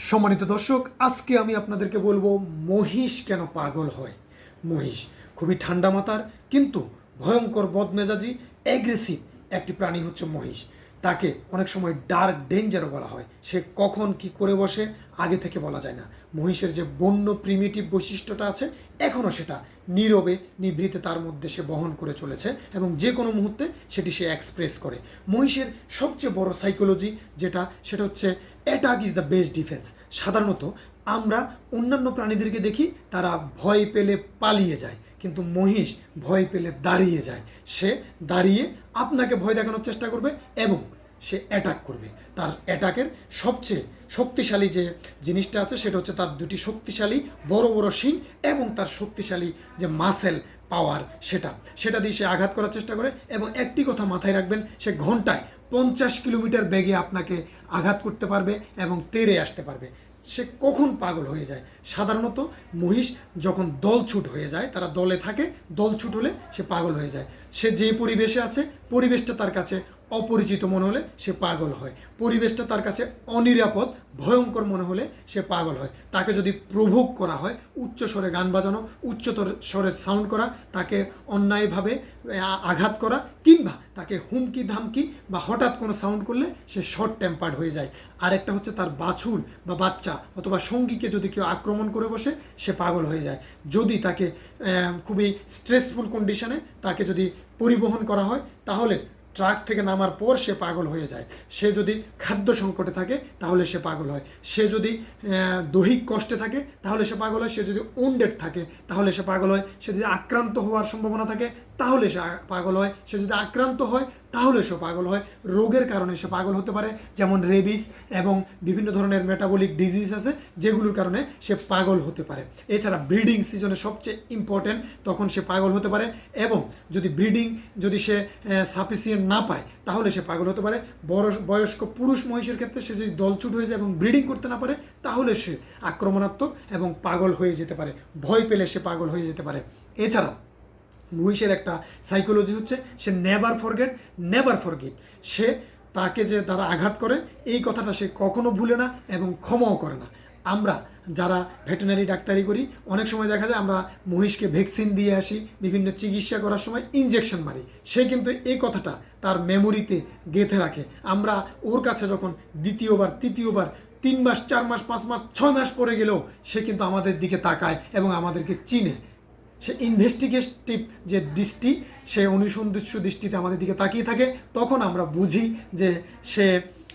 সম্মানিত দর্শক, আজকে আমি আপনাদেরকে বলবো মহিষ কেন পাগল হয়। মহিষ খুবই ঠান্ডা মাথার কিন্তু ভয়ঙ্কর বদমেজাজি অ্যাগ্রেসিভ একটি প্রাণী হচ্ছে মহিষ। তাকে অনেক সময় ডার্ক ডেঞ্জারও বলা হয়। সে কখন কি করে বসে আগে থেকে বলা যায় না। মহিষের যে বন্য প্রিমিটিভ বৈশিষ্ট্যটা আছে এখনও সেটা নীরবে নিভৃতে তার মধ্যে সে বহন করে চলেছে এবং যে কোনো মুহূর্তে সেটি সে এক্সপ্রেস করে। মহিষের সবচেয়ে বড় সাইকোলজি সেটা হচ্ছে attack is the best defence. সাধারণত আমরা অন্যান্য প্রাণীদেরকে দেখি তারা ভয় পেলে পালিয়ে যায়, কিন্তু মহিষ ভয় পেলে দাঁড়িয়ে যায়। সে দাঁড়িয়ে আপনাকে ভয় দেখানোর চেষ্টা করবে এবং সে অ্যাটাক করবে। তার অ্যাটাকের সবচেয়ে শক্তিশালী যে জিনিসটা আছে সেটা হচ্ছে তার দুটি শক্তিশালী বড় বড় শিং এবং তার শক্তিশালী যে মাসেল পাওয়ার সেটা দিয়ে সে আঘাত করার চেষ্টা করে। এবং একটি কথা মাথায় রাখবেন, সে ঘন্টায় 50 কিলোমিটার বেগে আপনাকে আঘাত করতে পারবে এবং তেড়ে আসতে পারবে। সে কখন পাগল হয়ে যায়? সাধারণত মহিষ যখন দলছুট হয়ে যায়, তারা দলে থাকে, দলছুট হলে সে পাগল হয়ে যায়। সে যে পরিবেশে আছে পরিবেশটা তার কাছে অপরিচিত মনে হলে সে পাগল হয়। পরিবেশটা তার কাছে অনিরাপদ ভয়ঙ্কর মনে হলে সে পাগল হয়। তাকে যদি প্রভোগ করা হয়, উচ্চ স্বরে গান বাজানো, উচ্চতর স্বরে সাউন্ড করা, তাকে অন্যায়ভাবে আঘাত করা কিংবা তাকে হুমকি ধামকি বা হঠাৎ কোনো সাউন্ড করলে সে শর্ট টেম্পার্ড হয়ে যায়। আরেকটা হচ্ছে তার বাছুর বা বাচ্চা অথবা সঙ্গীকে যদি কেউ আক্রমণ করে বসে সে পাগল হয়ে যায়। যদি তাকে খুবই স্ট্রেসফুল কন্ডিশনে তাকে যদি পরিবহন করা হয় তাহলে ট্রাক থেকে নামার পর সে পাগল হয়ে যায়। সে যদি খাদ্য সংকটে থাকে তাহলে সে পাগল হয়। সে যদি দৈহিক কষ্টে থাকে তাহলে সে পাগল হয়। সে যদি উন্ডেড থাকে তাহলে সে পাগল হয়। সে যদি আক্রান্ত হওয়ার সম্ভাবনা থাকে তাহলে সে পাগল হয়। সে যদি আক্রান্ত হয় তাহলে সে পাগল হয়। রোগের কারণে সে পাগল হতে পারে, যেমন রেবিস এবং বিভিন্ন ধরনের মেটাবলিক ডিজিজ আছে যেগুলোর কারণে সে পাগল হতে পারে। এছাড়া ব্রিডিং সিজনে সবচেয়ে ইম্পর্টেন্ট, তখন সে পাগল হতে পারে। এবং যদি সে সাফিসিয়েন্ট না পায় তাহলে সে পাগল হতে পারে। বয়স্ক পুরুষ মহিষের ক্ষেত্রে সে যদি দলছুট হয়ে যায় এবং ব্রিডিং করতে না পারে তাহলে সে আক্রমণাত্মক এবং পাগল হয়ে যেতে পারে। ভয় পেলে সে পাগল হয়ে যেতে পারে। এছাড়া মহিষের একটা সাইকোলজি হচ্ছে সে নেভার ফরগেট। সে তাকে যে তারা আঘাত করে এই কথাটা সে কখনো ভুলে না এবং ক্ষমাও করে না। আমরা যারা ভেটেনারি ডাক্তারি করি অনেক সময় দেখা যায় আমরা মহিষকে ভ্যাকসিন দিয়ে আসি, বিভিন্ন চিকিৎসা করার সময় ইনজেকশন মারি। সে কিন্তু এই কথাটা তার মেমোরিতে গেঁথে রাখে। আমরা ওর কাছে যখন দ্বিতীয়বার তৃতীয়বার 3 মাস 4 মাস 5 মাস 6 মাস পরে গেলেও সে কিন্তু আমাদের দিকে তাকায় এবং আমাদেরকে চিনে। সে ইনভেস্টিগেটিভ যে দৃষ্টি, সে অনুসন্ধিৎস দৃষ্টিতে আমাদের দিকে তাকিয়ে থাকে। তখন আমরা বুঝি যে সে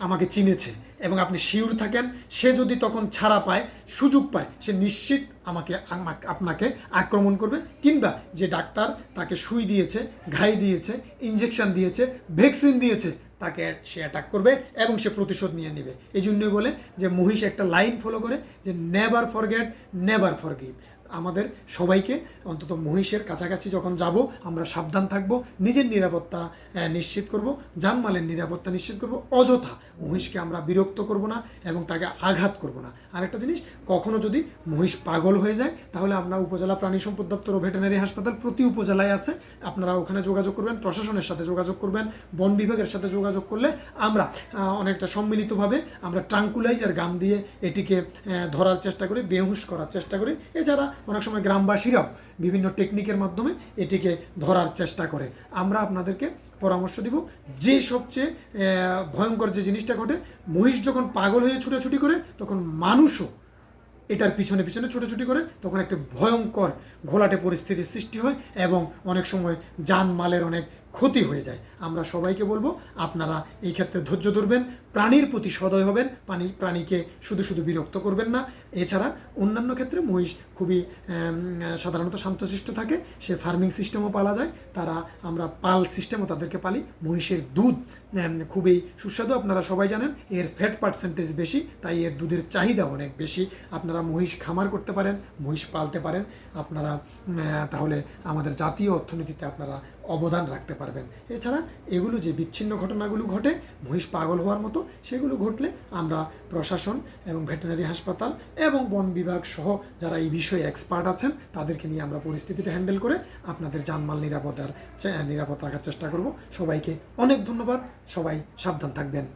আমাকে চিনেছে এবং আপনি শিওর থাকেন সে যদি তখন ছাড়া পায়, সুযোগ পায়, সে নিশ্চিত আপনাকে আক্রমণ করবে। কিংবা যে ডাক্তার তাকে সুই দিয়েছে, ঘাই দিয়েছে, ইনজেকশন দিয়েছে, ভ্যাকসিন দিয়েছে, তাকে সে অ্যাটাক করবে এবং সে প্রতিশোধ নিয়ে নেবে। এই জন্যই বলে যে মহিষ একটা লাইন ফলো করে যে নেভার ফরগেট। আমাদের সবাইকে অন্তত মহিষের কাছাকাছি যখন যাব আমরা সাবধান থাকব, নিজের নিরাপত্তা নিশ্চিত করব, জানমালের নিরাপত্তা নিশ্চিত করব। অযথা মহিষকে আমরা বিরক্ত করব না এবং তাকে আঘাত করব না। আরেকটা জিনিস, কখনো যদি মহিষ পাগল হয়ে যায় তাহলে আমরা উপজেলা প্রাণী সম্পদ দপ্তর ও ভেটেনারি হাসপাতাল প্রতি উপজেলায় আছে, আপনারা ওখানে যোগাযোগ করবেন, প্রশাসনের সাথে যোগাযোগ করবেন, বন বিভাগের সাথে যোগাযোগ করলে আমরা অনেকটা সম্মিলিতভাবে আমরা ট্রাঙ্কুলাইজার গান দিয়ে এটিকে ধরার চেষ্টা করি, বেহুশ করার চেষ্টা করি। এছাড়া অনেক সময় গ্রামবাসীরাও বিভিন্ন টেকনিকের মাধ্যমে এটিকে ধরার চেষ্টা করে। আমরা আপনাদেরকে পরামর্শ দিব যে সবচেয়ে ভয়ঙ্কর যে জিনিসটা ঘটে, মহিষ যখন পাগল হয়ে ছুটাছুটি করে তখন মানুষও এটার পিছনে ছুটোছুটি করে, তখন একটা ভয়ঙ্কর ঘোলাটে পরিস্থিতির সৃষ্টি হয় এবং অনেক সময় জানমালের অনেক ক্ষতি হয়ে যায়। আমরা সবাইকে বলবো আপনারা এই ক্ষেত্রে ধৈর্য ধরবেন, প্রাণীর প্রতি সদয় হবেন, প্রাণীকে শুধু বিরক্ত করবেন না। এছাড়া অন্যান্য ক্ষেত্রে মহিষ খুবই সাধারণত শান্তশিষ্ট থাকে। সে ফার্মিং সিস্টেমও পালা যায়, আমরা পাল সিস্টেমও তাদেরকে পালি। মহিষের দুধ খুবই সুস্বাদু, আপনারা সবাই জানেন। এর ফ্যাট পার্সেন্টেজ বেশি, তাই এর দুধের চাহিদা অনেক বেশি। আপনারা মহিষ খামার করতে পারেন, মহিষ পালতে পারেন, আপনারা তাহলে আমাদের জাতীয় অর্থনীতিতে আপনারা অবদান রাখতে পারবেন। এছাড়া এগুলো যে বিচ্ছিন্ন ঘটনাগুলো ঘটে মহিষ পাগল হওয়ার মতো, সেগুলো ঘটলে আমরা প্রশাসন এবং ভেটেরিনারি হাসপাতাল এবং বন বিভাগ সহ যারা এই বিষয়ে এক্সপার্ট আছেন তাদেরকে নিয়ে আমরা পরিস্থিতিটা হ্যান্ডেল করে আপনাদের জানমাল নিরাপদ রাখার চেষ্টা করব। সবাইকে অনেক ধন্যবাদ, সবাই সাবধান থাকবেন।